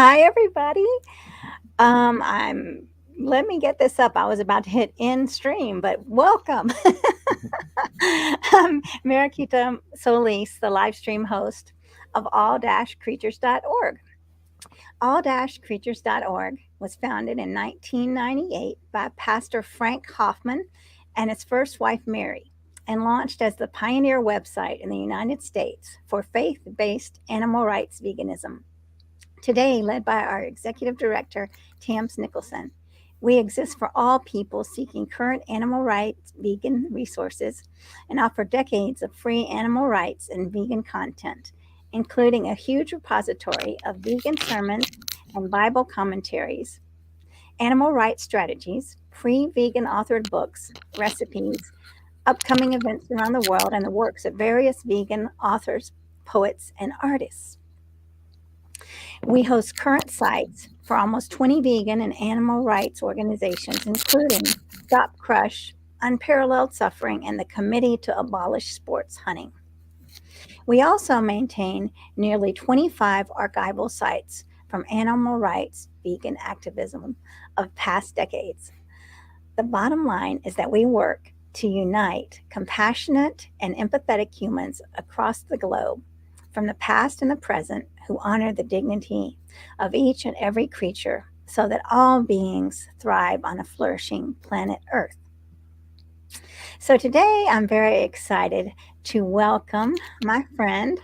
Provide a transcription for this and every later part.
Hi, everybody. I'm Let me get this up. I was about to hit end stream, but welcome. I'm Mariquita Solis, the live stream host of all-creatures.org. All-creatures.org was founded in 1998 by Pastor Frank Hoffman and his first wife, Mary, and launched as the pioneer website in the United States for faith based animal rights veganism. Today, led by our executive director, Tams Nicholson, we exist for all people seeking current animal rights vegan resources and offer decades of free animal rights and vegan content, including a huge repository of vegan sermons and Bible commentaries, animal rights strategies, free vegan authored books, recipes, upcoming events around the world, and the works of various vegan authors, poets, and artists. We host current sites for almost 20 vegan and animal rights organizations, including Stop Crush, Unparalleled Suffering, and the Committee to Abolish Sports Hunting. We also maintain nearly 25 archival sites from animal rights vegan activism of past decades. The bottom line is that we work to unite compassionate and empathetic humans across the globe, from the past and the present, who honor the dignity of each and every creature so that all beings thrive on a flourishing planet Earth. So today I'm very excited to welcome my friend,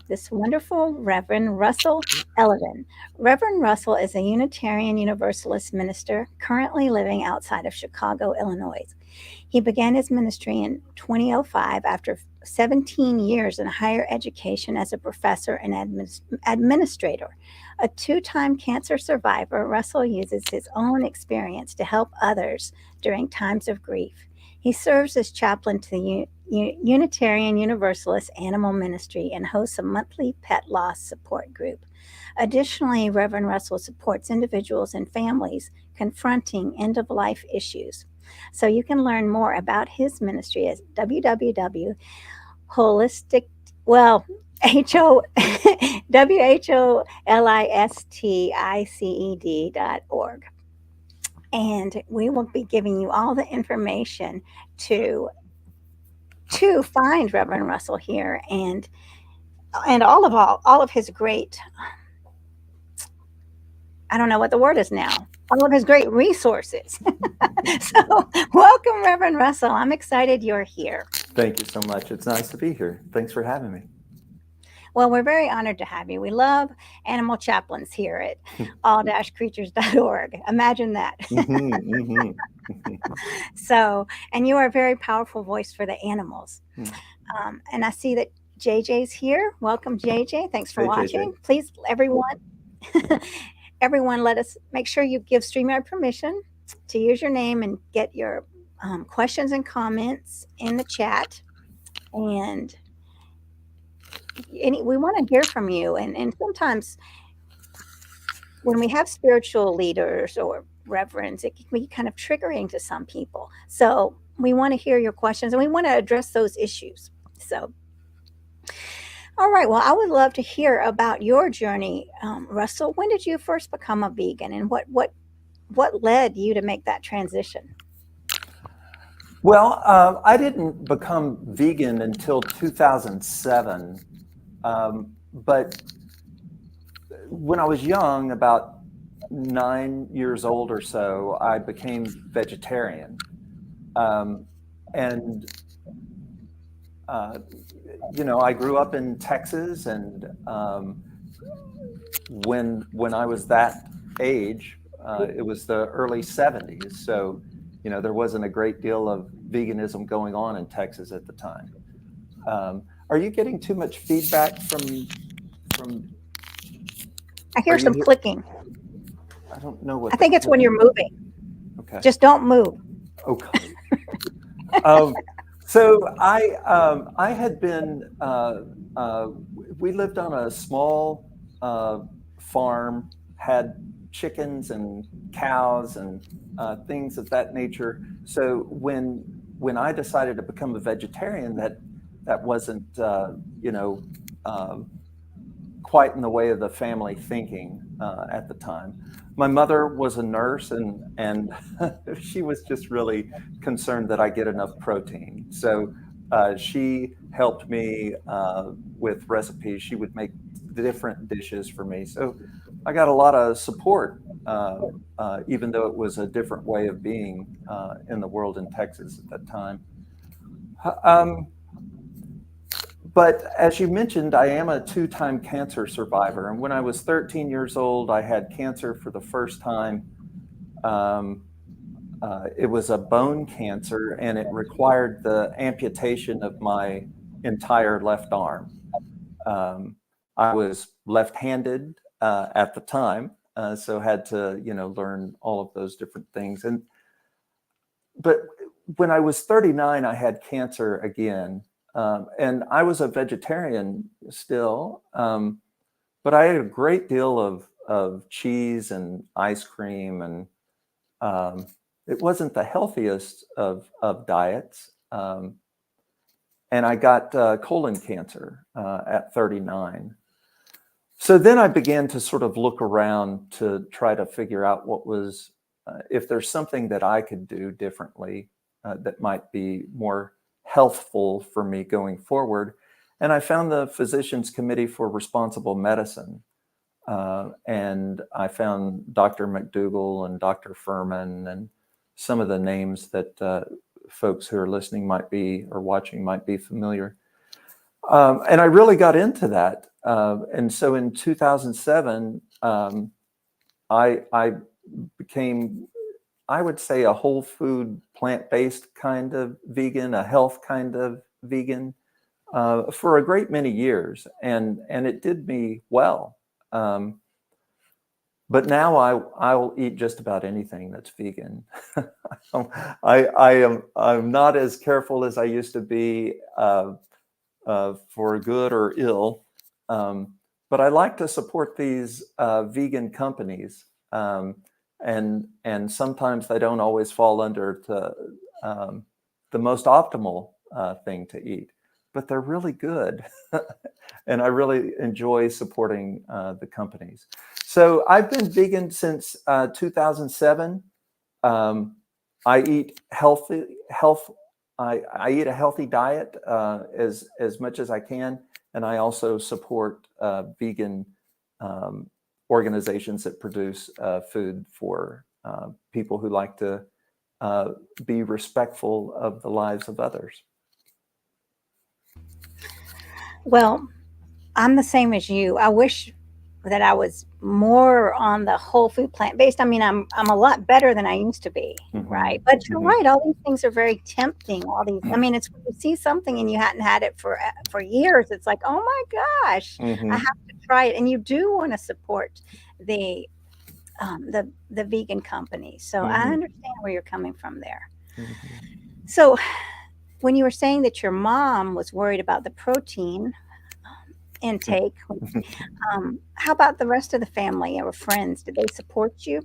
this wonderful Reverend Russell Elleven. Reverend Russell is a Unitarian Universalist minister currently living outside of Chicago, Illinois. He began his ministry in 2005 after 17 years in higher education as a professor and administrator. A two-time cancer survivor, Russell uses his own experience to help others during times of grief. He serves as chaplain to the Unitarian Universalist Animal Ministry and hosts a monthly pet loss support group. Additionally, Reverend Russell supports individuals and families confronting end of life issues. So you can learn more about his ministry at www.holistic, well, H-O, WHOLISTICED.org. And we will be giving you all the information to find Reverend Russell here and all of his great, I don't know what the word is now, all of his great resources. So welcome, Reverend Russell. I'm excited you're here. Thank you so much. It's nice to be here. Thanks for having me. Well, we're very honored to have you. We love animal chaplains here at all-creatures.org. Imagine that. So, and you are a very powerful voice for the animals. And I see that JJ's here. Welcome, JJ. Thanks for Hey, watching. JJ. Please, everyone, let us make sure you give StreamYard permission to use your name and get your questions and comments in the chat. And we want to hear from you. And sometimes when we have spiritual leaders or reverends, it can be kind of triggering to some people. So we want to hear your questions and we want to address those issues. So, all right. Well, I would love to hear about your journey, Russell. When did you first become a vegan, and what led you to make that transition? Well, I didn't become vegan until 2007, but when I was young, about 9 years old or so, I became vegetarian, and I grew up in Texas, and when I was that age, it was the early 70s. So, there wasn't a great deal of veganism going on in Texas at the time. Are you getting too much feedback from? I hear some clicking. I don't know what. I think it's when you're moving. Okay. Just don't move. Okay. So I had been. We lived on a small farm, had chickens and cows and things of that nature. So when I decided to become a vegetarian, that wasn't quite in the way of the family thinking at the time. My mother was a nurse, and she was just really concerned that I get enough protein. So she helped me with recipes. She would make different dishes for me. So I got a lot of support, even though it was a different way of being in the world in Texas at that time. Um, but as you mentioned, I am a two-time cancer survivor. And when I was 13 years old, I had cancer for the first time. Um, it was a bone cancer, and it required the amputation of my entire left arm. Um, I was left-handed at the time, so had to, learn all of those different things. But when I was 39, I had cancer again, and I was a vegetarian still, but I had a great deal of cheese and ice cream, and it wasn't the healthiest of diets. And I got colon cancer at 39. So then I began to sort of look around to try to figure out what was, if there's something that I could do differently that might be more healthful for me going forward. And I found the Physicians Committee for Responsible Medicine. And I found Dr. McDougall and Dr. Furman and some of the names that folks who are listening might be or watching might be familiar. And I really got into that. And so in 2007, I became, I would say, a whole food, plant-based kind of vegan, a health kind of vegan for a great many years. And it did me well. But now I'll eat just about anything that's vegan. I'm not as careful as I used to be for good or ill, but I like to support these vegan companies, and sometimes they don't always fall under the most optimal thing to eat, but they're really good, and I really enjoy supporting the companies. So I've been vegan since 2007. I eat I eat a healthy diet as much as I can, and I also support vegan organizations that produce food for people who like to be respectful of the lives of others. Well, I'm the same as you. I wish that I was more on the whole food plant based. I mean, I'm a lot better than I used to be, right? But you're right. All these things are very tempting. All these. I mean, it's when you see something and you hadn't had it for years. It's like, oh my gosh, I have to try it. And you do want to support the the vegan company. So I understand where you're coming from there. So when you were saying that your mom was worried about the protein intake, how about the rest of the family or friends? Did they support you?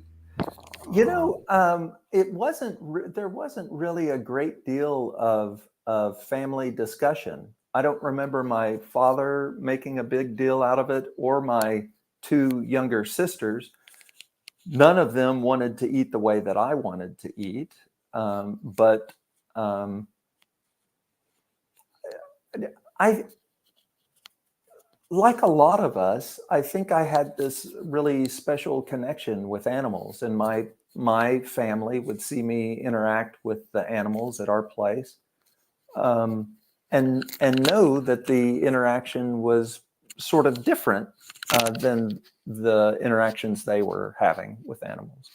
It wasn't. There wasn't really a great deal of family discussion. I don't remember my father making a big deal out of it, or my two younger sisters. None of them wanted to eat the way that I wanted to eat, but I, like a lot of us, I think I had this really special connection with animals, and my family would see me interact with the animals at our place, and know that the interaction was sort of different than the interactions they were having with animals.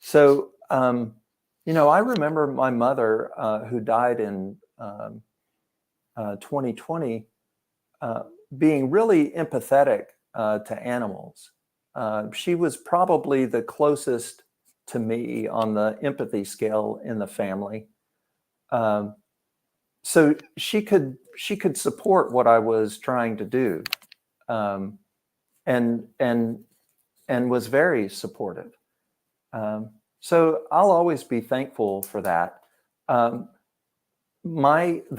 So, I remember my mother, who died in 2020. Being really empathetic to animals. She was probably the closest to me on the empathy scale in the family. So she could support what I was trying to do, and was very supportive. So I'll always be thankful for that. The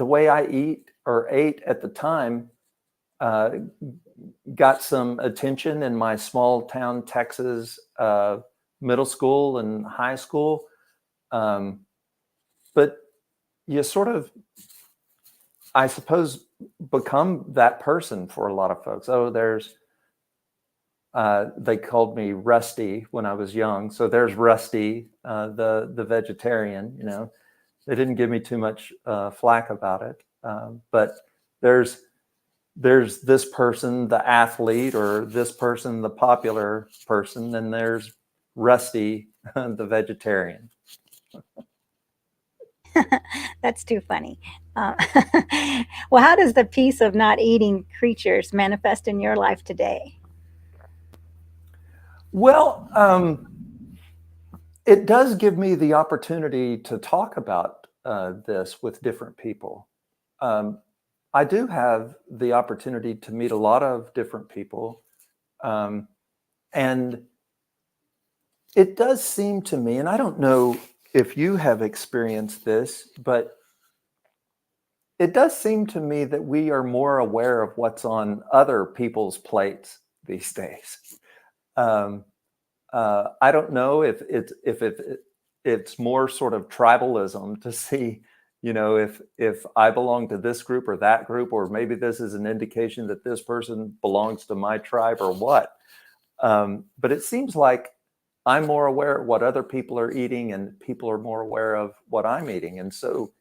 way I eat or ate at the time got some attention in my small town Texas middle school and high school. But you sort of, I suppose, become that person for a lot of folks. Oh, they called me Rusty when I was young. So there's Rusty, the vegetarian. They didn't give me too much flack about it. But there's this person, the athlete, or this person, the popular person, and there's Rusty, the vegetarian. That's too funny. Uh, well, how does the peace of not eating creatures manifest in your life today? Well, it does give me the opportunity to talk about this with different people. I do have the opportunity to meet a lot of different people. And it does seem to me, and I don't know if you have experienced this, but it does seem to me that we are more aware of what's on other people's plates these days. I don't know if it's more sort of tribalism to see, if I belong to this group or that group, or maybe this is an indication that this person belongs to my tribe or what. But it seems like I'm more aware of what other people are eating, and people are more aware of what I'm eating. And so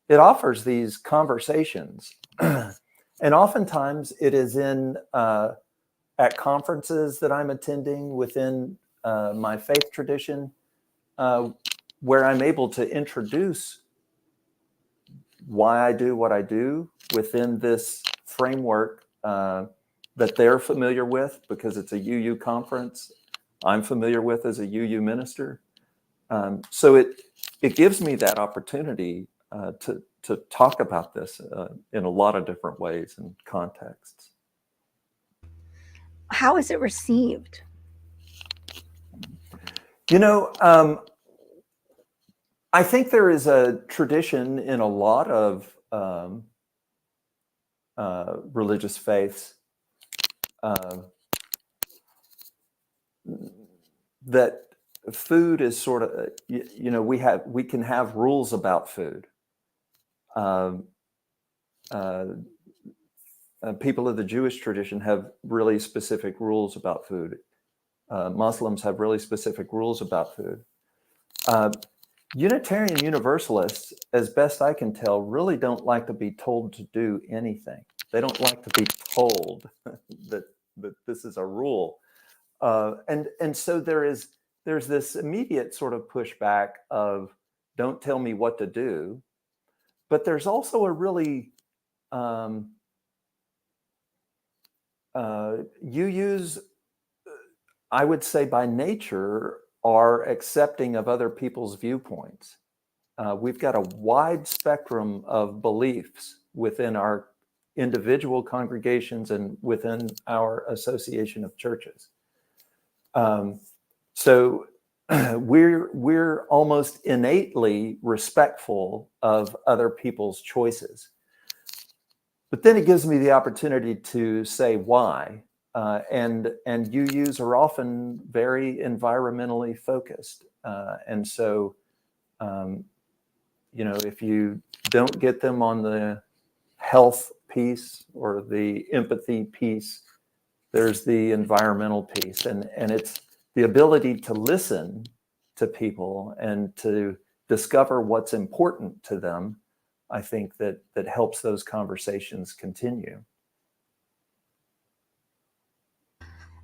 it offers these conversations. And oftentimes it is at conferences that I'm attending within my faith tradition, where I'm able to introduce why I do what I do within this framework that they're familiar with, because it's a UU conference I'm familiar with as a UU minister. So it gives me that opportunity to talk about this in a lot of different ways and contexts. How is it received? I think there is a tradition in a lot of religious faiths that food is sort of, we can have rules about food. People of the Jewish tradition have really specific rules about food. Muslims have really specific rules about food. Unitarian Universalists, as best I can tell, really don't like to be told to do anything. They don't like to be told that this is a rule. And so there's this immediate sort of pushback of, don't tell me what to do. But there's also a really, UUs, I would say by nature, are accepting of other people's viewpoints. We've got a wide spectrum of beliefs within our individual congregations and within our association of churches. So we're almost innately respectful of other people's choices. But then it gives me the opportunity to say why. And UUs are often very environmentally focused. And so, if you don't get them on the health piece or the empathy piece, there's the environmental piece. And it's the ability to listen to people and to discover what's important to them, I think that helps those conversations continue.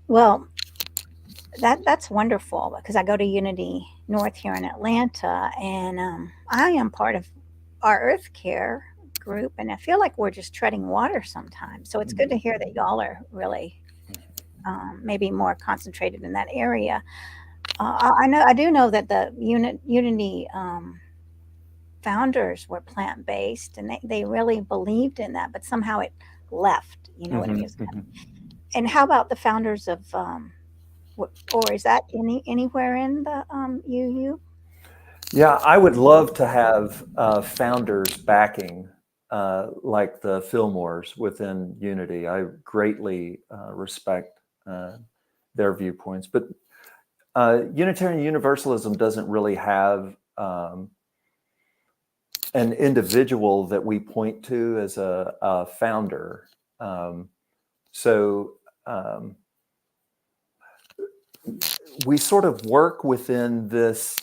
Well, that's wonderful because I go to Unity North here in Atlanta, and I am part of our Earth Care group, and I feel like we're just treading water sometimes. So it's good to hear that y'all are really maybe more concentrated in that area. I do know that the Unity founders were plant based, and they really believed in that, but somehow it left. You know what I mean? And how about the founders of or is that anywhere in the UU? Yeah, I would love to have founders backing like the Fillmores within Unity. I greatly respect their viewpoints, but Unitarian Universalism doesn't really have an individual that we point to as a founder. So we sort of work within this.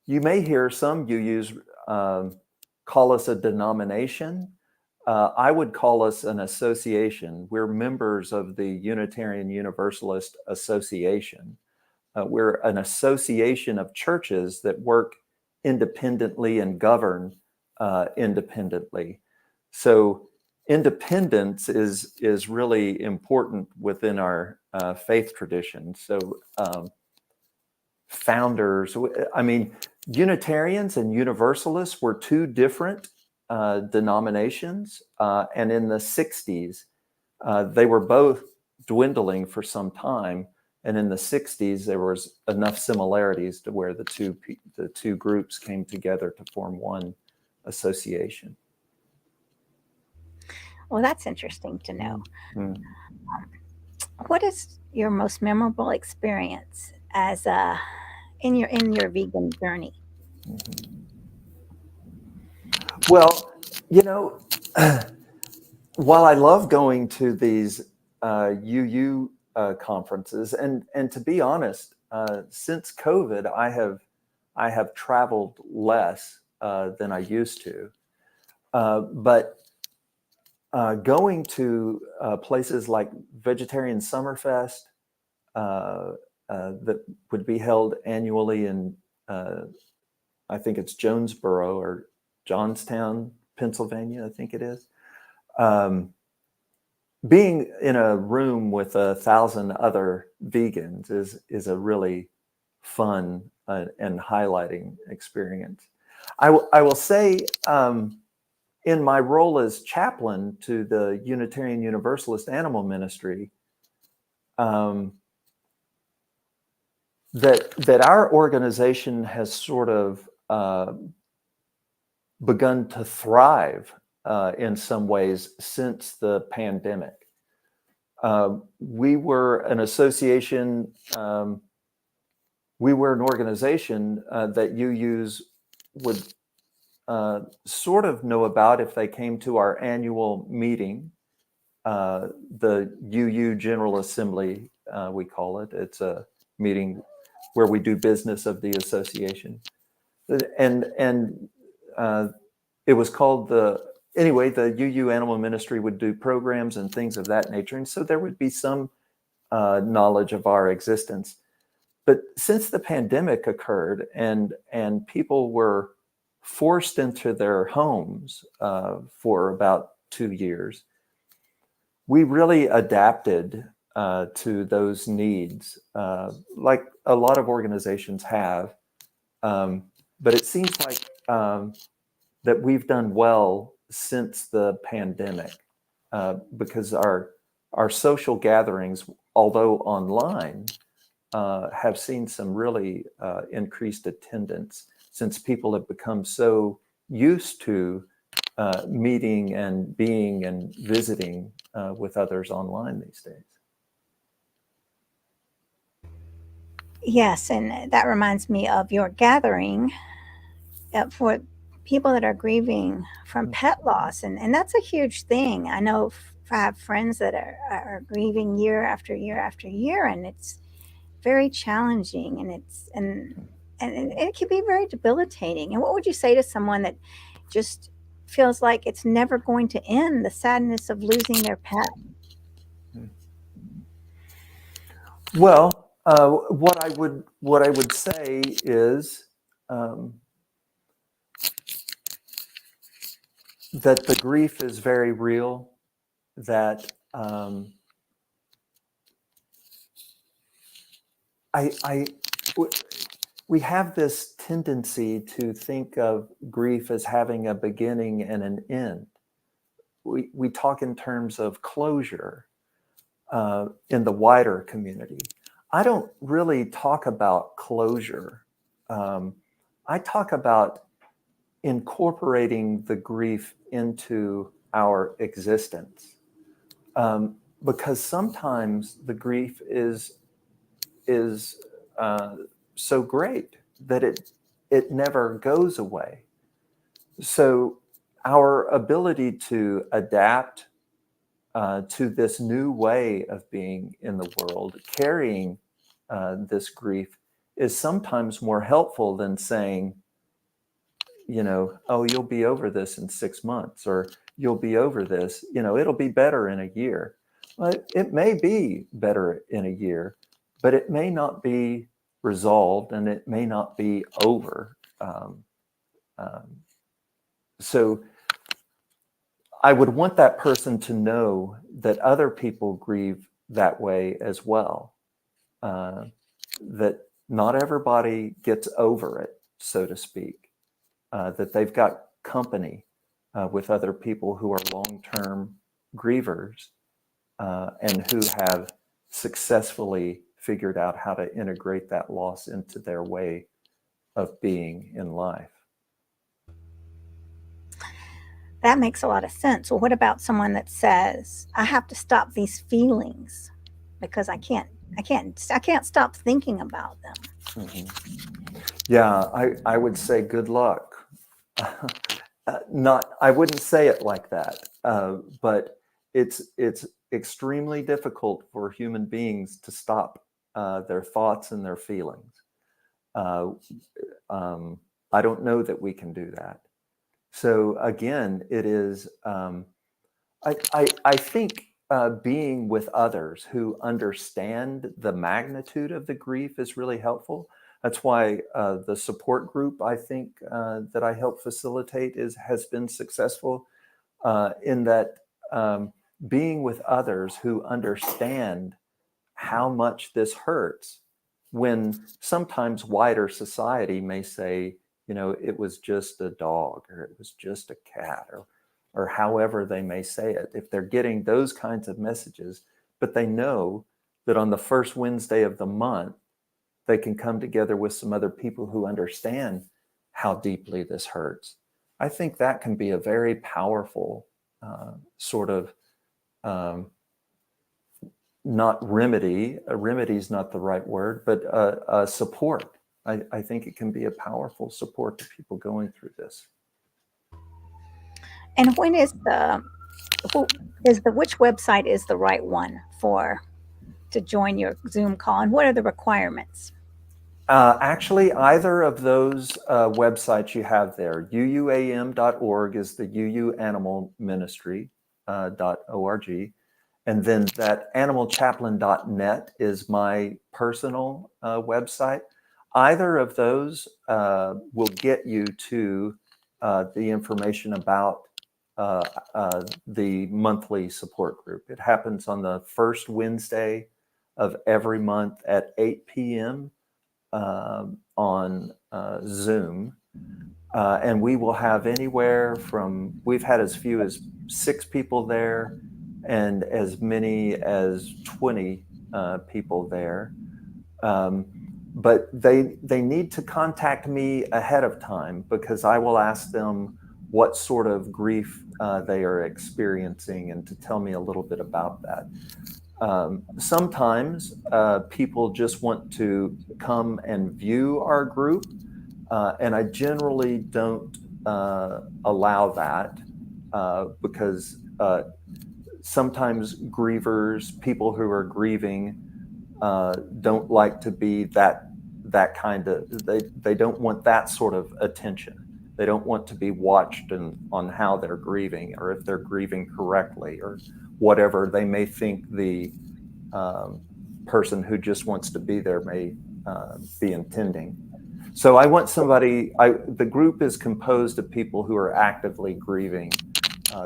You may hear some UUs call us a denomination. I would call us an association. We're members of the Unitarian Universalist Association. We're an association of churches that work independently and govern independently. So independence is really important within our faith tradition. So founders, I mean, Unitarians and Universalists were two different denominations, and in the 60s, they were both dwindling for some time. And in the 60s, there was enough similarities to where the two groups came together to form one association. Well, that's interesting to know. Mm-hmm. What is your most memorable experience as in your vegan journey? Well, while I love going to these UU conferences, and to be honest, since COVID, I have traveled less than I used to, but going to places like Vegetarian Summerfest that would be held annually in I think it's Jonesboro or Johnstown, Pennsylvania, I think it is. Being in a room with 1,000 other vegans is a really fun and highlighting experience. I will say, in my role as chaplain to the Unitarian Universalist Animal Ministry, that our organization has sort of begun to thrive in some ways since the pandemic. We were an association, we were an organization that UUs would sort of know about if they came to our annual meeting, the UU General Assembly, we call it. It's a meeting where we do business of the association. And it was called the UU Animal Ministry would do programs and things of that nature. And so there would be some knowledge of our existence. But since the pandemic occurred and people were forced into their homes for about 2 years, we really adapted to those needs, like a lot of organizations have. But it seems like that we've done well since the pandemic because our social gatherings, although online, have seen some really increased attendance since people have become so used to meeting and being and visiting with others online these days. Yes, and that reminds me of your gathering for people that are grieving from pet loss, and that's a huge thing. I know I have friends that are grieving year after year after year, and it's very challenging, and it can be very debilitating. And what would you say to someone that just feels like it's never going to end, the sadness of losing their pet? Well, what I would say is that the grief is very real. That we have this tendency to think of grief as having a beginning and an end. We talk in terms of closure in the wider community. I don't really talk about closure. I talk about incorporating the grief into our existence. Because sometimes the grief is so great that it never goes away. So our ability to adapt to this new way of being in the world, carrying this grief, is sometimes more helpful than saying, oh, you'll be over this in 6 months, or you'll be over this, it'll be better in a year. Well, it may be better in a year, but it may not be resolved and it may not be over. So I would want that person to know that other people grieve that way as well, that not everybody gets over it, so to speak, that they've got company with other people who are long-term grievers and who have successfully figured out how to integrate that loss into their way of being in life. That makes a lot of sense. Well, what about someone that says, I have to stop these feelings because I can't stop thinking about them? Mm-hmm. Yeah, I would say good luck. I wouldn't say it like that, but it's extremely difficult for human beings to stop their thoughts and their feelings. I don't know that we can do that. So again, it is, I think being with others who understand the magnitude of the grief is really helpful. That's why the support group, I think, that I help facilitate has been successful in that being with others who understand how much this hurts, when sometimes wider society may say, it was just a dog, or it was just a cat, or however they may say it. If they're getting those kinds of messages, but they know that on the first Wednesday of the month, they can come together with some other people who understand how deeply this hurts. I think that can be a very powerful sort of not remedy. A remedy is not the right word, but support. I think it can be a powerful support to people going through this. And when is which website is the right one to join your Zoom call, and what are the requirements? Actually, either of those websites you have there, uuam.org is the UU Animal Ministry .org, and then that animalchaplain.net is my personal website. Either of those will get you to the information about the monthly support group. It happens on the first Wednesday of every month at 8 p.m. On Zoom. And we will have we've had as few as 6 people there and as many as 20 people there. But they need to contact me ahead of time, because I will ask them what sort of grief they are experiencing and to tell me a little bit about that. Sometimes people just want to come and view our group, and I generally don't allow that because sometimes grievers, people who are grieving, don't like to be that kind of, they don't want that sort of attention. They don't want to be watched on how they're grieving, or if they're grieving correctly, or whatever they may think the person who just wants to be there may be intending. So I want the group is composed of people who are actively grieving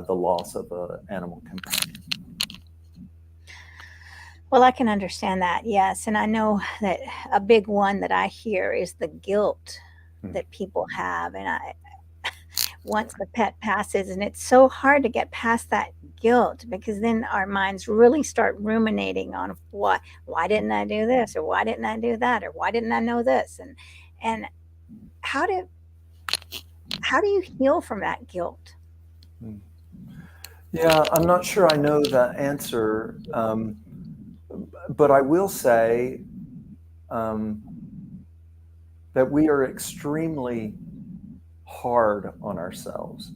the loss of an animal companion. Well, I can understand that, yes. And I know that a big one that I hear is the guilt that people have. And once the pet passes, and it's so hard to get past that guilt, because then our minds really start ruminating on why didn't I do this, or why didn't I do that, or why didn't I know this, and how How do you heal from that guilt? Yeah, I'm not sure I know the answer, but I will say um, that we are extremely hard on ourselves.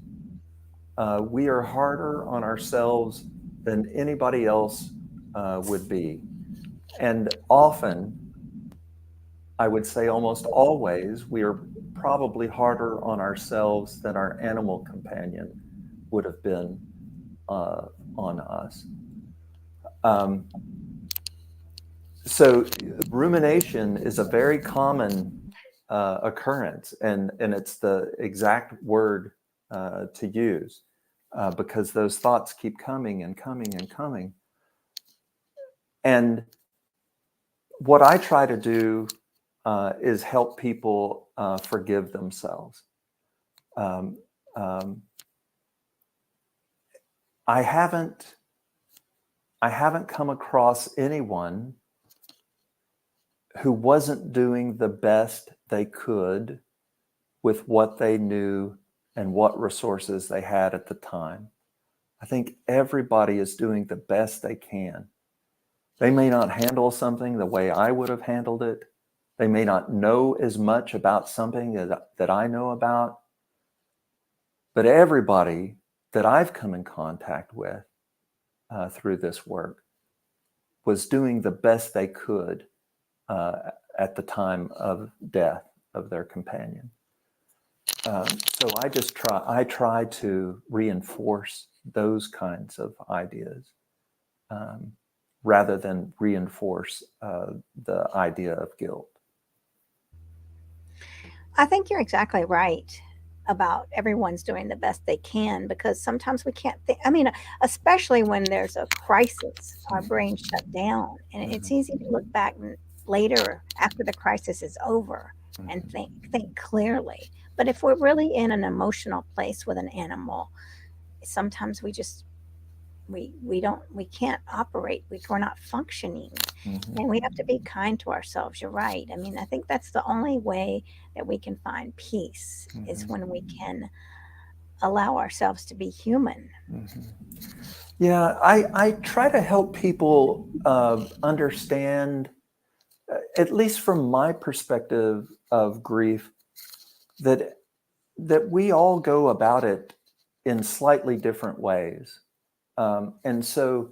We are harder on ourselves than anybody else would be. And often, I would say almost always, we are probably harder on ourselves than our animal companion would have been uh, on us. Um, so, rumination is a very common occurrence, and it's the exact word to use because those thoughts keep coming and coming and coming. And what I try to do is help people forgive themselves. Um, um, I haven't I haven't come across anyone who wasn't doing the best they could with what they knew and what resources they had at the time. I think everybody is doing the best they can. They may not handle something the way I would have handled it. They may not know as much about something that I know about, but everybody that I've come in contact with through this work was doing the best they could uh, at the time of death of their companion. So I try to reinforce those kinds of ideas um, rather than reinforce the idea of guilt. I think you're exactly right about everyone's doing the best they can because sometimes we can't think. I mean, especially when there's a crisis, our brain shut down, and it's easy to look back later after the crisis is over and think clearly. But if we're really in an emotional place with an animal, sometimes we can't operate. We're not functioning, and we have to be kind to ourselves. You're right. I mean, I think that's the only way that we can find peace is when we can allow ourselves to be human. Yeah, I try to help people understand, at least from my perspective of grief, that we all go about it in slightly different ways. And so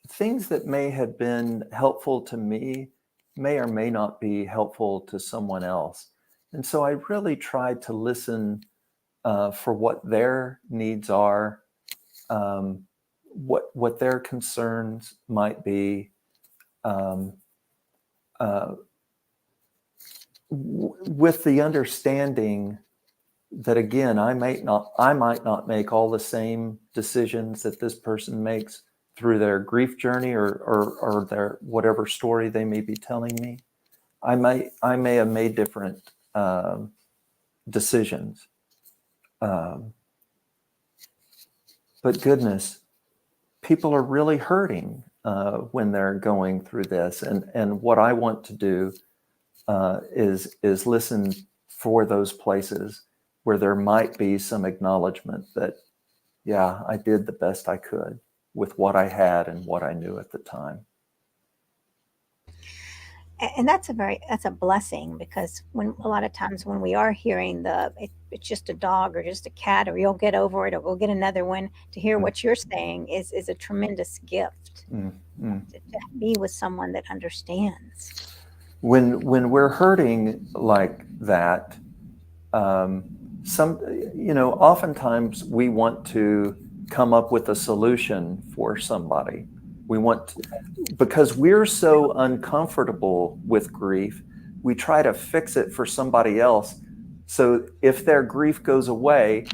things that may have been helpful to me may or may not be helpful to someone else. And so I really try to listen for what their needs are, um, what their concerns might be, um, uh, with the understanding that again I might not make all the same decisions that this person makes through their grief journey or their whatever story they may be telling me. I may have made different decisions, um, but goodness, people are really hurting when they're going through this, and what I want to do is listen for those places where there might be some acknowledgement that, yeah, I did the best I could with what I had and what I knew at the time. And that's a blessing because when a lot of times when we are hearing it's just a dog or just a cat or you'll get over it or we'll get another one, to hear Mm, what you're saying is a tremendous gift mm, mm. to be with someone that understands. When we're hurting like that, um, some oftentimes we want to come up with a solution for somebody. We want because we're so uncomfortable with grief, we try to fix it for somebody else. So if their grief goes away,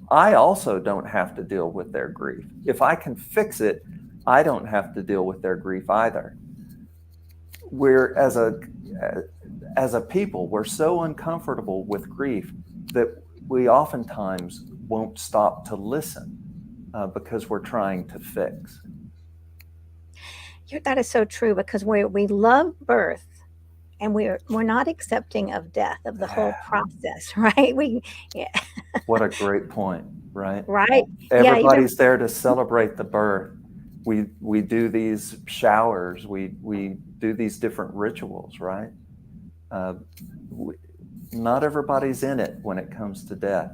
I also don't have to deal with their grief. If I can fix it, I don't have to deal with their grief either. We're as a people, we're so uncomfortable with grief that we oftentimes won't stop to listen because we're trying to fix. That is so true because we love birth and we're not accepting of death, of the whole process, right? Yeah, What a great point, right? right, yeah, even Everybody's there to celebrate the birth. We do these showers, we do these different rituals, right? Uh, we, not everybody's in it when it comes to death.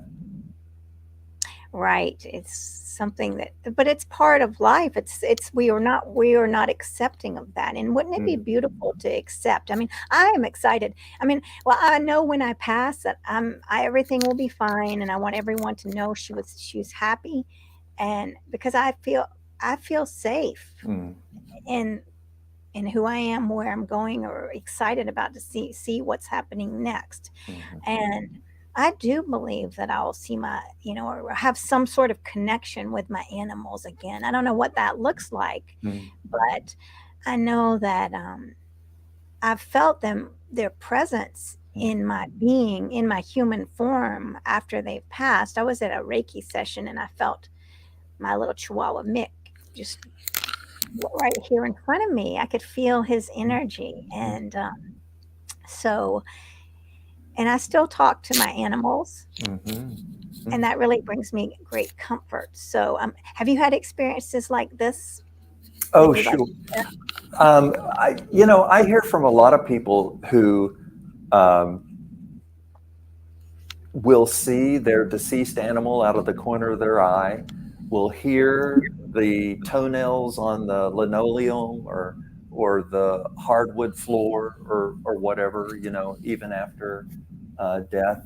right. It's something that, but it's part of life. It's we are not accepting of that. And wouldn't it be Mm, beautiful to accept? I mean, I am excited. I mean, well, I know when I pass that everything will be fine, and I want everyone to know she's happy, and because I feel safe mm, in who I am, where I'm going, or excited about to see what's happening next. mhm, And I do believe that I'll see or have some sort of connection with my animals again. I don't know what that looks like, mm, but I know that I've felt their presence mm. in my being, in my human form after they've passed. I was at a Reiki session and I felt my little Chihuahua Mick just right here in front of me. I could feel his energy, and so and I still talk to my animals, Mhm. and Mm. that really brings me great comfort. So, have you had experiences like this that Oh, you'd like sure. to share? I hear from a lot of people who um, will see their deceased animal out of the corner of their eye, will hear the toenails on the linoleum or the hardwood floor or whatever, even after death.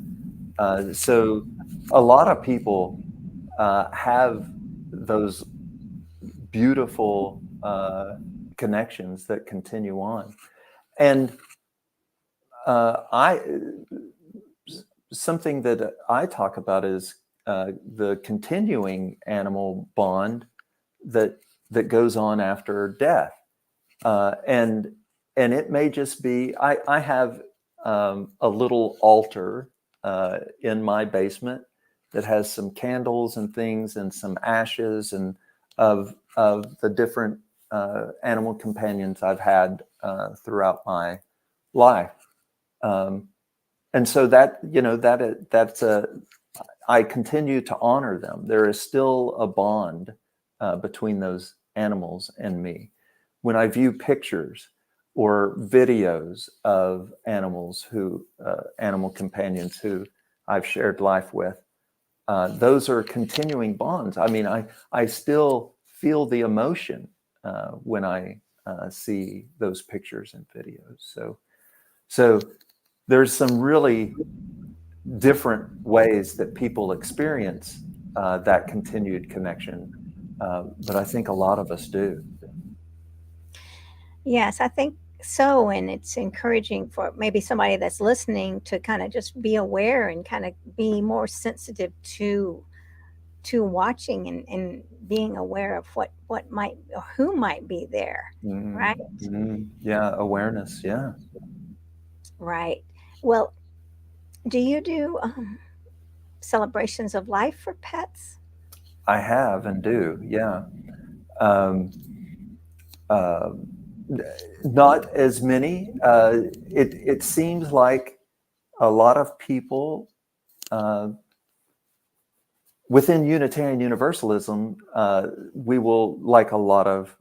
So a lot of people have those beautiful connections that continue on. And I something that I talk about is the continuing animal bond that that goes on after death, and it may just be I have a little altar in my basement that has some candles and things and some ashes and of the different animal companions I've had throughout my life. Um, and so that's a I continue to honor them. There is still a bond between those animals and me. When I view pictures or videos of animal companions who I've shared life with, those are continuing bonds. I mean, I still feel the emotion when I see those pictures and videos. So there's some really different ways that people experience that continued connection. But I think a lot of us do. Yes, I think so. And it's encouraging for maybe somebody that's listening to kind of just be aware and kind of be more sensitive to watching and being aware of what might or who might be there, right? Yeah, awareness. Yeah, Right. Well, do you do celebrations of life for pets? I have and do. Yeah. Um, uh, Not as many. It seems like a lot of people uh, within Unitarian Universalism, we will, like a lot of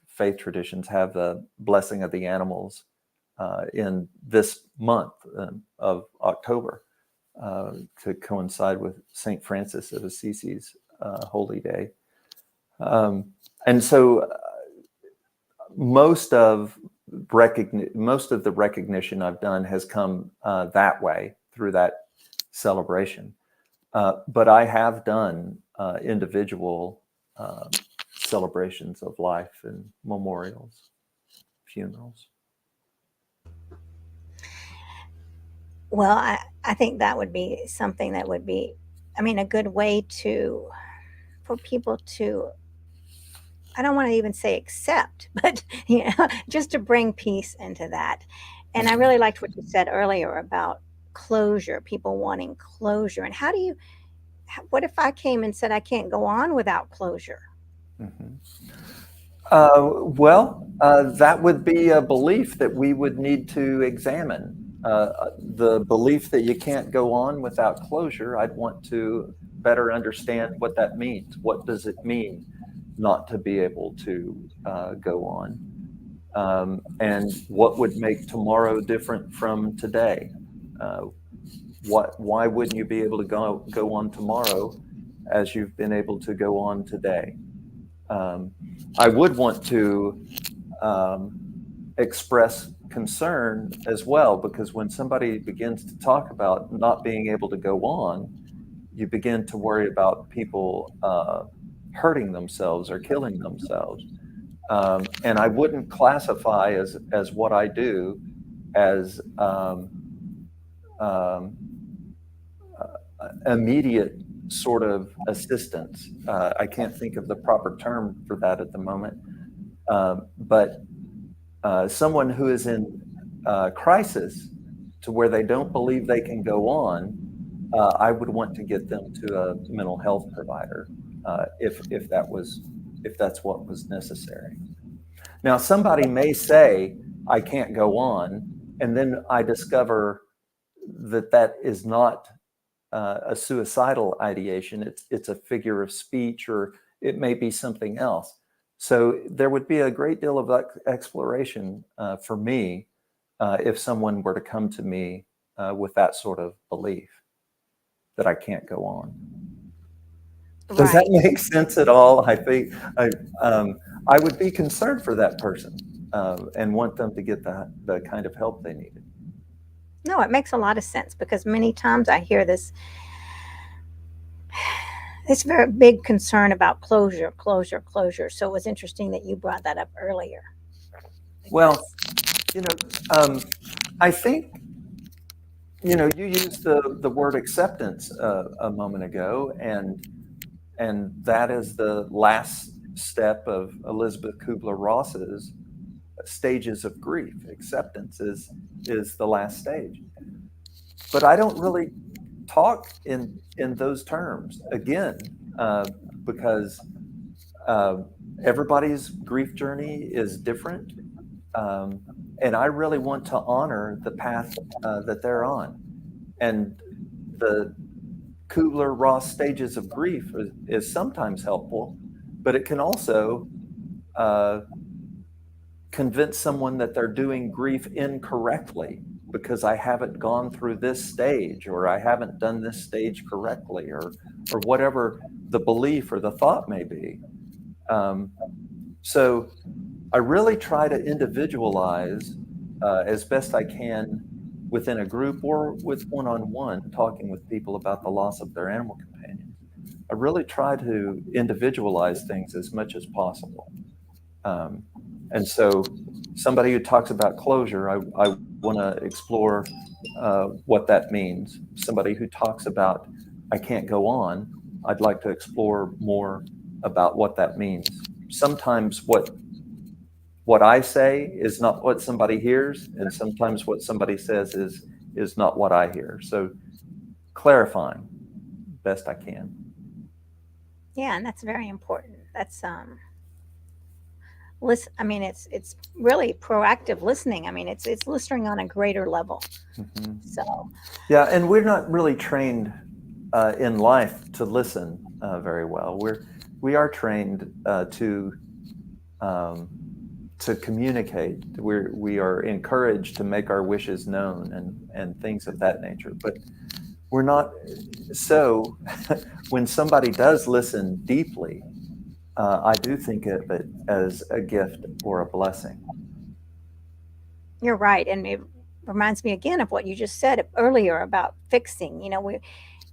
faith traditions, have the blessing of the animals in this month of October to coincide with St. Francis of Assisi's holy day. Um, and so most of most of the recognition I've done has come that way through that celebration. But I have done individual celebrations of life and memorials, funerals. Well, I think that would be something that would be, I mean, a good way to for people to, I don't want to even say accept, but just to bring peace into that. And I really liked what you said earlier about closure, people wanting closure. And what if I came and said I can't go on without closure? Mhm. Well, That would be a belief that we would need to examine. The belief that you can't go on without closure, I'd want to better understand what that means. What does it mean not to be able to go on? And what would make tomorrow different from today? Uh, why wouldn't you be able to go on tomorrow as you've been able to go on today? Um, I would want to um, express concern as well, because when somebody begins to talk about not being able to go on, you begin to worry about people hurting themselves or killing themselves. And I wouldn't classify as what I do as um, immediate sort of assistance. I can't think of the proper term for that at the moment. But someone who is in crisis to where they don't believe they can go on, I would want to get them to a mental health provider if that's what was necessary. Now, somebody may say, I can't go on, and then I discover that that is not a suicidal ideation. It's a figure of speech, or it may be something else. So there would be a great deal of exploration for me if someone were to come to me with that sort of belief that I can't go on. Does that Right. make sense at all? I think I would be concerned for that person and want them to get the kind of help they needed. No, it makes a lot of sense because many times I hear this very big concern about closure, closure, closure. So it was interesting that you brought that up earlier Well, because you know, I think you used the word acceptance a moment ago, and that is the last step of Elizabeth Kubler-Ross's stages of grief. Acceptance is the last stage. But I don't really talk in those terms again, because uh, everybody's grief journey is different, um, and I really want to honor the path that they're on. And the Kubler-Ross stages of grief is sometimes helpful, but it can also uh, convince someone that they're doing grief incorrectly because I haven't gone through this stage, or I haven't done this stage correctly, or whatever the belief or the thought may be. Um, so I really try to individualize as best I can within a group or with one-on-one talking with people about the loss of their animal companions. I really try to individualize things as much as possible. Um, and so somebody who talks about closure, I want to explore what that means. Somebody who talks about I can't go on, I'd like to explore more about what that means. Sometimes what I say is not what somebody hears, and sometimes what somebody says is not what I hear. So clarifying best I can. yeah, and that's very important. That's listen. I mean, it's really proactive listening. I mean, it's listening on a greater level. Hmm. So Yeah, and we're not really trained in life to listen very well. We are trained um, to communicate. We are encouraged to make our wishes known and things of that nature. But we're not. So when somebody does listen deeply, I do think of it as a gift or a blessing. you're right, and it reminds me again of what you just said earlier about fixing.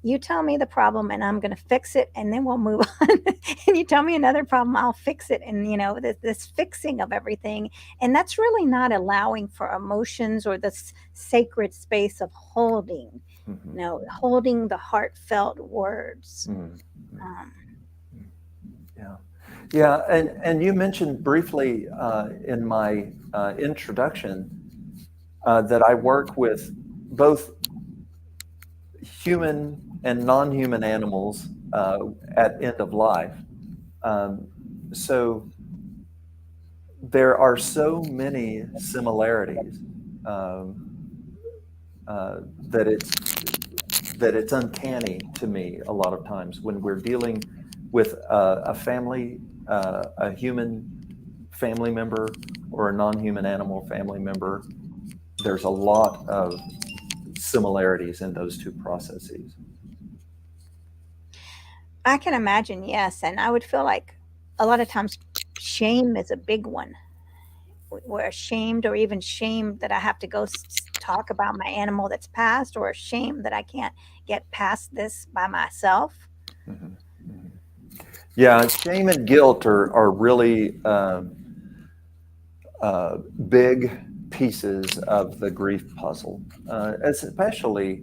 You tell me the problem and I'm going to fix it and then we'll move on. And you tell me another problem, I'll fix it. And, this fixing of everything. And that's really not allowing for emotions or this sacred space of holding, Hmm. holding the heartfelt words. Hmm. Um, Yeah, yeah, and you mentioned briefly in my introduction that I work with both human and non-human animals at end of life. Um, so there are so many similarities, um, that it's uncanny to me a lot of times when we're dealing with a family, a human family member or a non-human animal family member. There's a lot of similarities in those two processes. I can imagine, yes. And I would feel like a lot of times shame is a big one. We're ashamed, or even shame that I have to go talk about my animal that's passed, or shame that I can't get past this by myself. Mhm, mhm. Yeah, shame and guilt are really big pieces of the grief puzzle, especially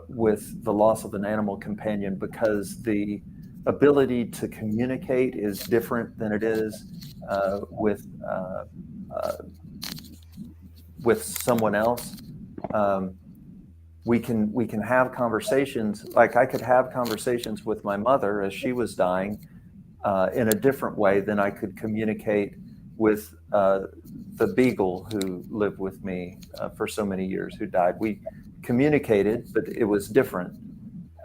with the loss of an animal companion, because the ability to communicate is different than it is uh, with someone else. Um, we can have conversations, like I could have conversations with my mother as she was dying, in a different way than I could communicate with the beagle who lived with me for so many years, who died. We communicated, but it was different.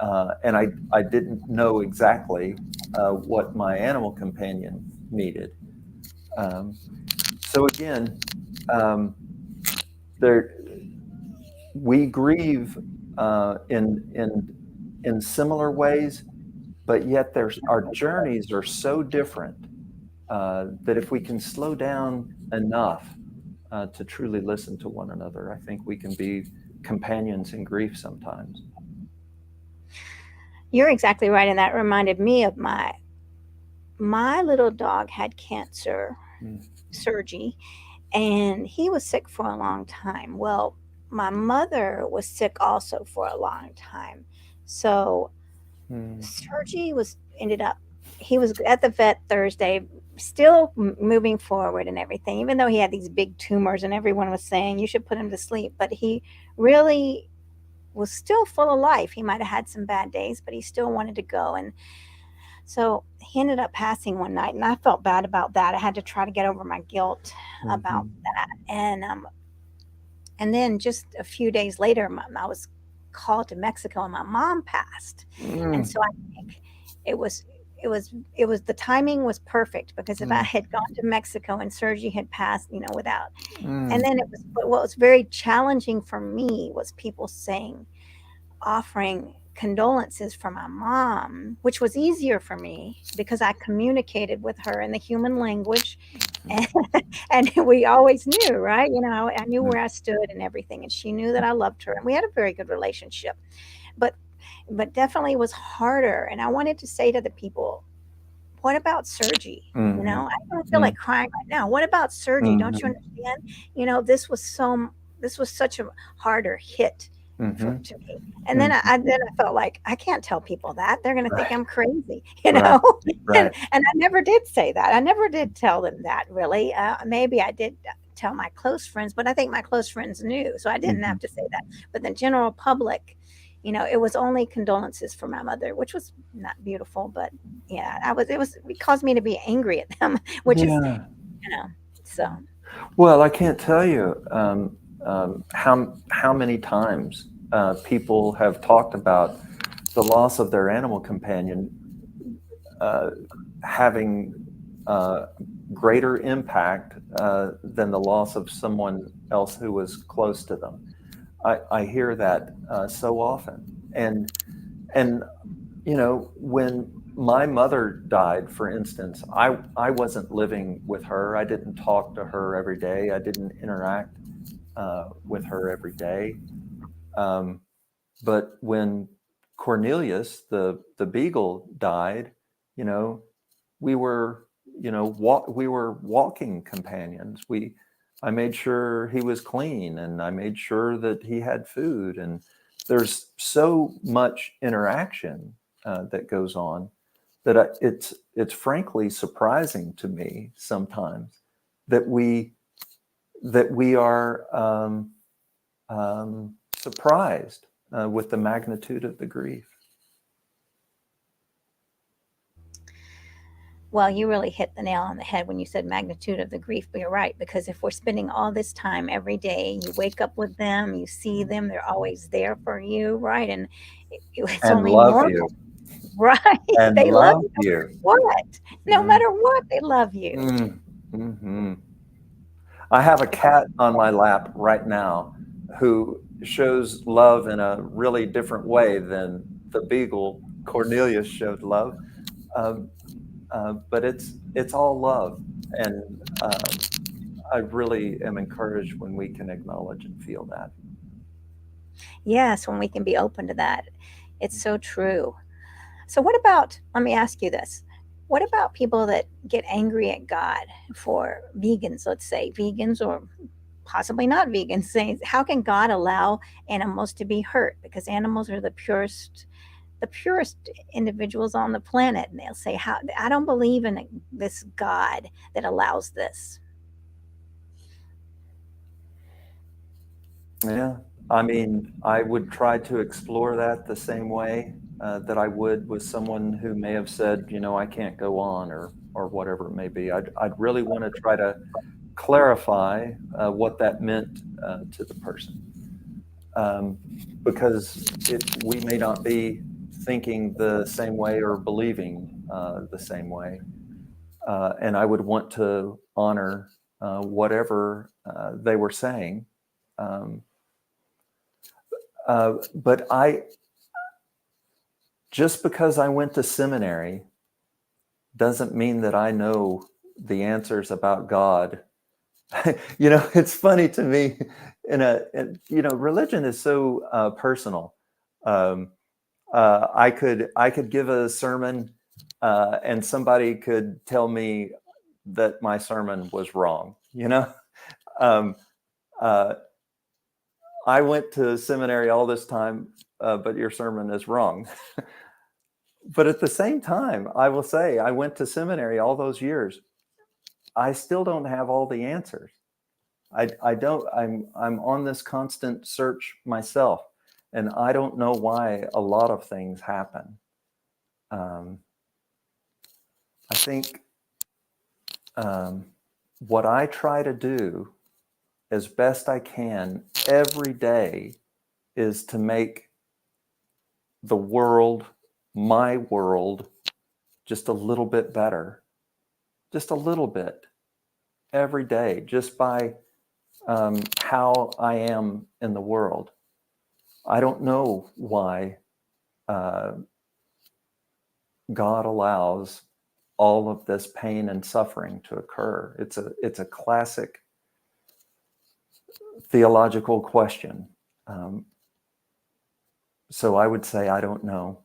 And I didn't know exactly what my animal companion needed. Um, so again, um, there we grieve in similar ways, but yet there's our journeys are so different, that if we can slow down enough to truly listen to one another, I think we can be companions in grief sometimes. You're exactly right, and that reminded me of my little dog had cancer, Mm, Sergi, and he was sick for a long time. Well, my mother was sick also for a long time. So mm, Sergi was ended up he was at the vet Thursday, still moving forward and everything, even though he had these big tumors and everyone was saying you should put him to sleep. But he really was still full of life. He might have had some bad days, but he still wanted to go. And so he ended up passing one night, and I felt bad about that. I had to try to get over my guilt about mhm, that. And then just a few days later, I was called to Mexico, and my mom passed. And mm, so I think it was it was the timing was perfect, because if I mm, had gone to Mexico and Sergi had passed, without, and mm, then it was, but what was very challenging for me was people saying, offering condolences for my mom, which was easier for me because I communicated with her in the human language. And, and we always knew, right? I knew mm, where I stood and everything, and she knew that I loved her, and we had a very good relationship. But definitely it was harder. And I wanted to say to the people, what about Sergi? mhm, I don't feel like mm, crying right now. What about Sergi? Don't you mhm, understand? This was such a harder hit mhm, to me. And then mhm. I felt like I can't tell people that. They're going to think Right, I'm crazy, right, and right. I never did say that. I never did tell them that, really. Maybe I did tell my close friends, but I think my close friends knew, so I didn't Mhm. have to say that. But the general public, it was only condolences for my mother, which was not beautiful, but yeah, it caused me to be angry at them, which is, Yeah. you know, so. Well, I can't tell you how many times people have talked about the loss of their animal companion uh, having uh, greater impact than the loss of someone else who was close to them. I hear that so often, and when my mother died, for instance, I wasn't living with her. I didn't talk to her every day. I didn't interact with her every day. Um, but when Cornelius, the beagle, died, you know, we were, we were walking companions. I made sure he was clean, and I made sure that he had food. And there's so much interaction that goes on that it's frankly surprising to me sometimes that we are surprised with the magnitude of the grief. Well, you really hit the nail on the head when you said magnitude of the grief, but you're right, because if we're spending all this time every day, you wake up with them, you see them, they're always there for you, right? And it's And only love you. normal, right? And They love love you no you. matter what. No Mm, matter what, they love you. mm, mhm. I have a It's cat on my lap right now who shows love in a really different way than the beagle Cornelius showed love. Um, but it's all love, and I really am encouraged when we can acknowledge and feel that. yes, when we can be open to that. It's so true. So, what about, let me ask you this. What about people that get angry at God for vegans, let's say, vegans or possibly not vegans, saying, how can God allow animals to be hurt? Because animals are the purest individuals on the planet. And they'll say, how, I don't believe in this God that allows this. Yeah, I mean, I would try to explore that the same way that I would with someone who may have said, I can't go on, or whatever it may be. I'd really want to try to clarify what that meant to the person, um, because we may not be thinking the same way or believing the same way, and I would want to honor whatever they were saying. Um, but just because I went to seminary doesn't mean that I know the answers about God. It's funny to me. Religion is so personal. Um, I could give a sermon, and somebody could tell me that my sermon was wrong. Um, uh, I went to seminary all this time, but your sermon is wrong. But at the same time, I will say I went to seminary all those years. I still don't have all the answers. I don't. I'm on this constant search myself, and I don't know why a lot of things happen. Um, I think what I try to do as best I can every day is to make the world, my world, just a little bit better, just a little bit every day, just by how I am in the world. I don't know why uh, God allows all of this pain and suffering to occur. It's a classic theological question. Um, so I would say I don't know.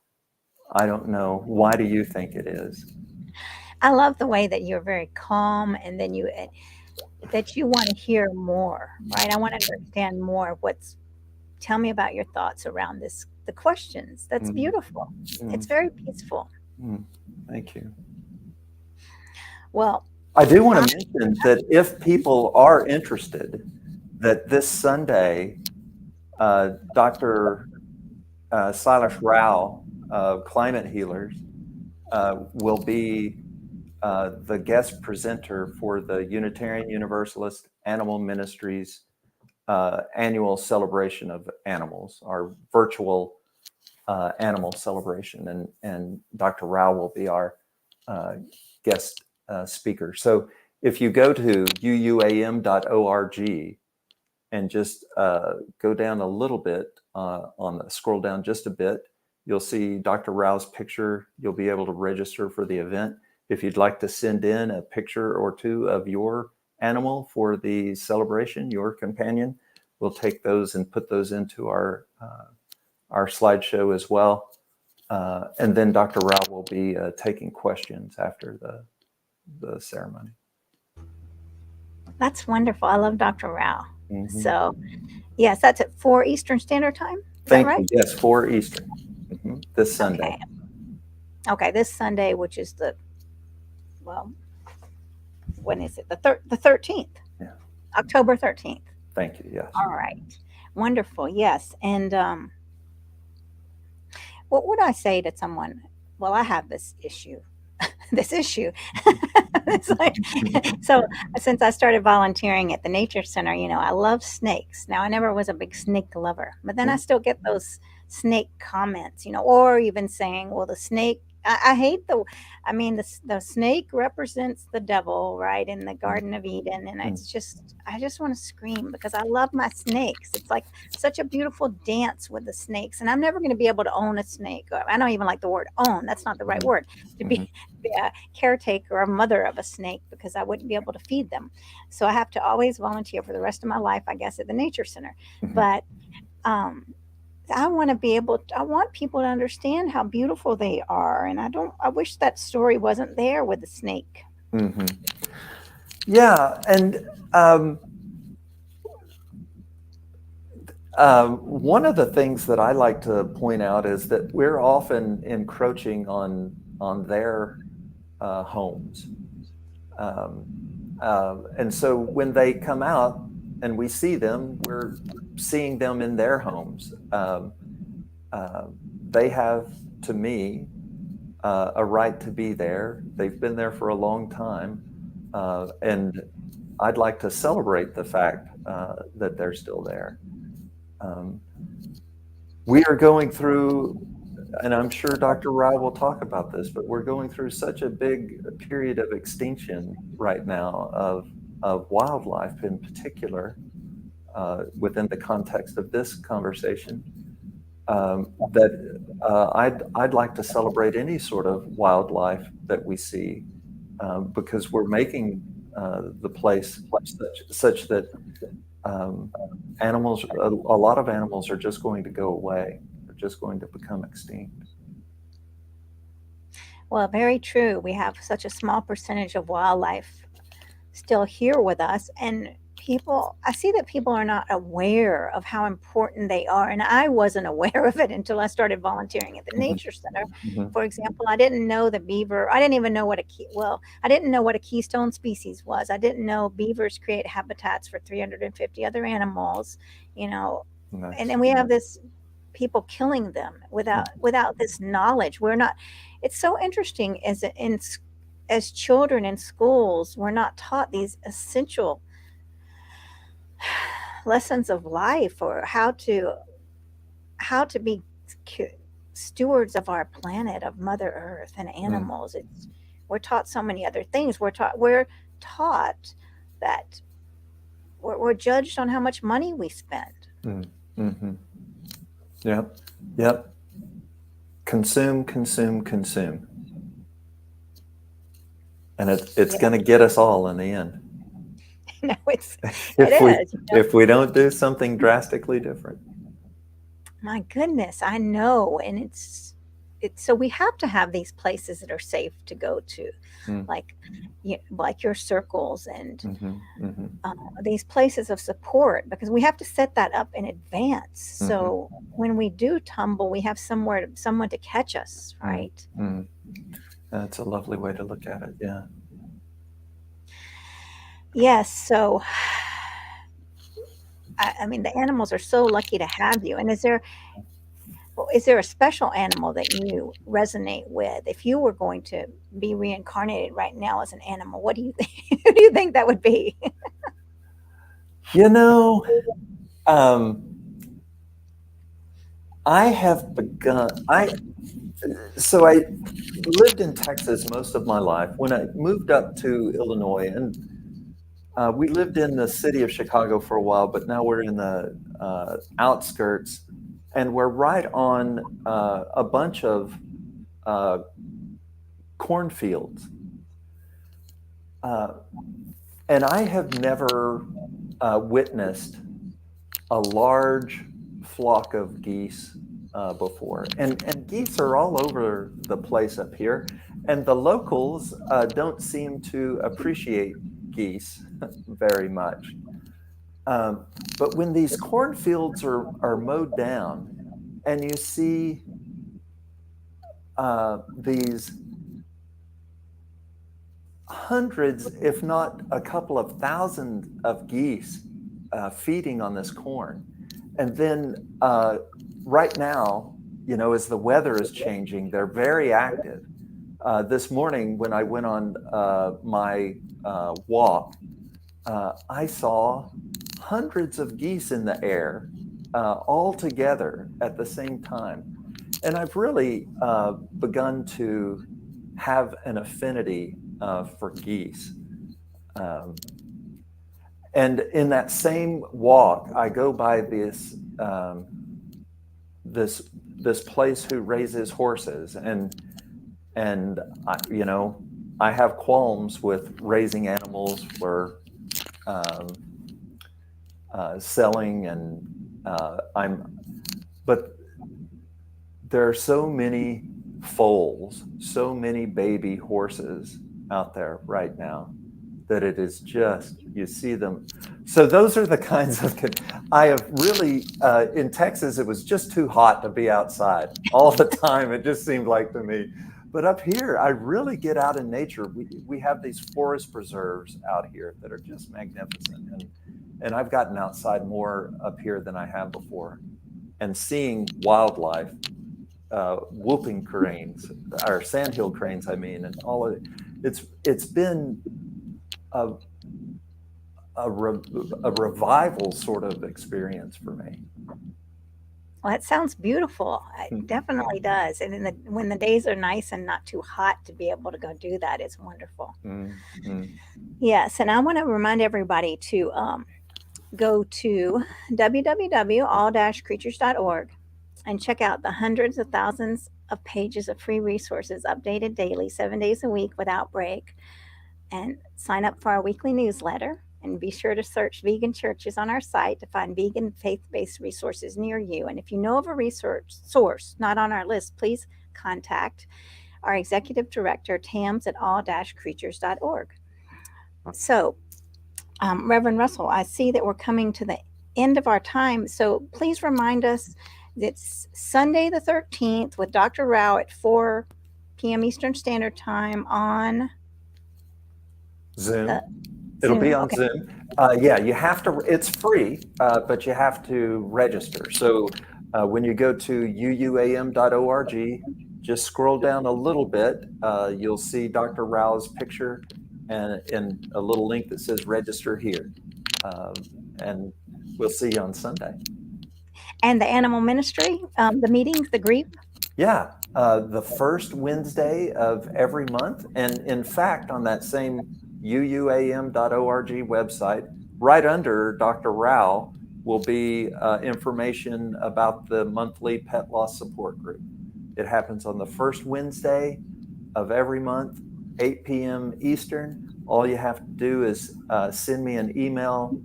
I don't know. Why do you think it is? I love the way that you're very calm, and then that you want to hear more, right? I want to understand more. Tell me about your thoughts around this, the questions. That's Mm, beautiful. It's mm, very peaceful. mm. Thank you. Well, I do want I, to mention that if people are interested, that this Sunday, Dr. Silas Rao of Climate Healers will be the guest presenter for the Unitarian Universalist Animal Ministries annual celebration of animals, our virtual animal celebration, and Dr. Rao will be our guest speaker. So if you go to uuam.org and just go down a little bit scroll down just a bit, you'll see Dr. Rao's picture. You'll be able to register for the event. If you'd like to send in a picture or two of your animal for the celebration, your companion, we'll take those and put those into our slideshow as well. And then Dr. Rao will be taking questions after the ceremony. that's wonderful. I love Dr. Rao. Mm-hmm. So, yes, that's at 4 Eastern Standard Time. Is that Thank you. right? Yes, 4 Eastern. This Sunday. Okay. Okay, this Sunday, which is well, when is it? The 13th. Yeah. October 13th. Thank you. Yes. All right. Wonderful. Yes. And what would I say to someone? Well, I have this issue. this issue. It's like, so since I started volunteering at the nature center, I love snakes. Now, I never was a big snake lover, but then I still get those snake comments, or even saying, well, the snake, I hate I mean, the snake represents the devil, right, in the Garden of Eden. And I just want to scream because I love my snakes. It's like such a beautiful dance with the snakes. And I'm never going to be able to own a snake. I don't even like the word own. That's not the right word. To be a caretaker or mother of a snake because I wouldn't be able to feed them. So I have to always volunteer for the rest of my life, I guess, at the nature center. But um, I want to be able I want people to understand how beautiful they are. And I wish that story wasn't there with the snake. Yeah. And one of the things that I like to point out is that we're often encroaching on their homes. And so when they come out and we see them, we're seeing them in their homes. They have, to me, a right to be there. They've been there for a long time. And I'd like to celebrate the fact that they're still there. We are going through, and I'm sure Dr. Rao will talk about this, but we're going through such a big period of extinction right now of wildlife in particular, within the context of this conversation, that I'd like to celebrate any sort of wildlife that we see, because we're making the place such that animals, a lot of animals are just going to go away. They're just going to become extinct. Well, very true. We have such a small percentage of wildlife still here with us. And I see that people are not aware of how important they are. And I wasn't aware of it until I started volunteering at the nature center. For example, I didn't know the beaver. I didn't even know I didn't know what a keystone species was. I didn't know beavers create habitats for 350 other animals, Nice. and then we have this people killing them without this knowledge. It's so interesting as children in schools, we're not taught these essential lessons of life or how to be stewards of our planet, of Mother Earth and animals. We're taught so many other things. We're taught that we're judged on how much money we spend. Yep. Consume. And it's going to get us all in the end. No, if we don't do something drastically different. My goodness, I know. And it's so we have to have these places that are safe to go to, like your circles and these places of support, because we have to set that up in advance. So when we do tumble, we have someone to catch us, right? That's a lovely way to look at it. Yeah. Yes. So, I mean, the animals are so lucky to have you. And is there a special animal that you resonate with? If you were going to be reincarnated right now as an animal, what do you think? Who do you think that would be? I have begun. So I lived in Texas most of my life. When I moved up to Illinois, and we lived in the city of Chicago for a while, but now we're in the outskirts, and we're right on a bunch of cornfields. And I have never witnessed a large flock of geese before. And geese are all over the place up here. And the locals don't seem to appreciate geese very much. But when these cornfields are mowed down and you see these hundreds, if not a couple of thousand of geese feeding on this corn. And then right now, as the weather is changing, they're very active. This morning, when I went on my walk, I saw hundreds of geese in the air all together at the same time. And I've really begun to have an affinity for geese. Um, and in that same walk, I go by this this place who raises horses, and I have qualms with raising animals for um, selling, and but there are so many foals, so many baby horses out there right now that it is just, you see them. So those are the kinds of, I have really, in Texas, it was just too hot to be outside all the time. It just seemed like to me. But up here, I really get out in nature. We have these forest preserves out here that are just magnificent. And I've gotten outside more up here than I have before. And seeing wildlife, whooping cranes, or sandhill cranes, I mean, and all of it. It's been a, a revival sort of experience for me. Well, it sounds beautiful. It definitely does. And when the days are nice and not too hot to be able to go do that, it's wonderful. Mm-hmm. Yes, and I want to remind everybody to go to www.all-creatures.org and check out the hundreds of thousands of pages of free resources updated daily, 7 days a week without break. And sign up for our weekly newsletter. And be sure to search vegan churches on our site to find vegan faith-based resources near you. And if you know of a research source not on our list, please contact our executive director, Tams at all-creatures.org. So, Reverend Russell, I see that we're coming to the end of our time. So please remind us it's Sunday the 13th with Dr. Rao at 4 p.m. Eastern Standard Time on Zoom. It'll be on Zoom. Yeah, you have to, it's free, but you have to register. So when you go to uuam.org, just scroll down a little bit. You'll see Dr. Rao's picture and a little link that says register here. And we'll see you on Sunday. And the animal ministry, the meetings, the grief? Yeah, the first Wednesday of every month. And in fact, on that same uuam.org website, right under Dr. Rao will be information about the monthly pet loss support group. It happens on the first Wednesday of every month, 8 p.m. Eastern. All you have to do is send me an email.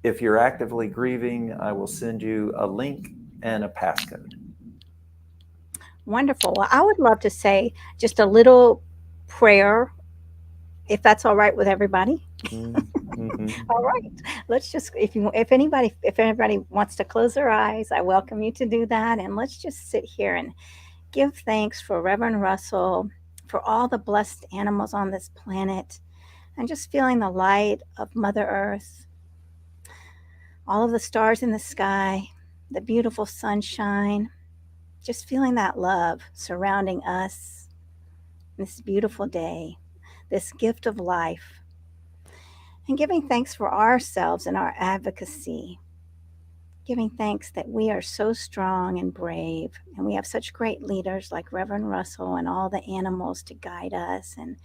If you're actively grieving, I will send you a link and a passcode. Wonderful. Well, I would love to say just a little prayer, if that's all right with everybody. Mm-hmm. All right. Let's just, if anybody wants to close their eyes, I welcome you to do that. And let's just sit here and give thanks for Reverend Russell, for all the blessed animals on this planet, and just feeling the light of Mother Earth, all of the stars in the sky, the beautiful sunshine, just feeling that love surrounding us this beautiful day, this gift of life, and giving thanks for ourselves and our advocacy, giving thanks that we are so strong and brave, and we have such great leaders like Reverend Russell and all the animals to guide us, and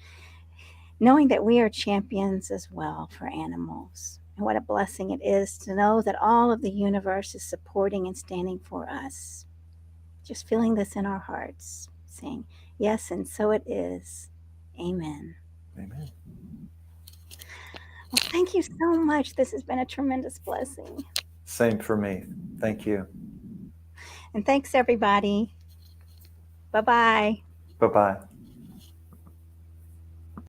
knowing that we are champions as well for animals. And what a blessing it is to know that all of the universe is supporting and standing for us. Just feeling this in our hearts, saying, yes, and so it is. Amen. Amen. Well, thank you so much. This has been a tremendous blessing. Same for me. Thank you. And thanks, everybody. Bye-bye. Bye-bye.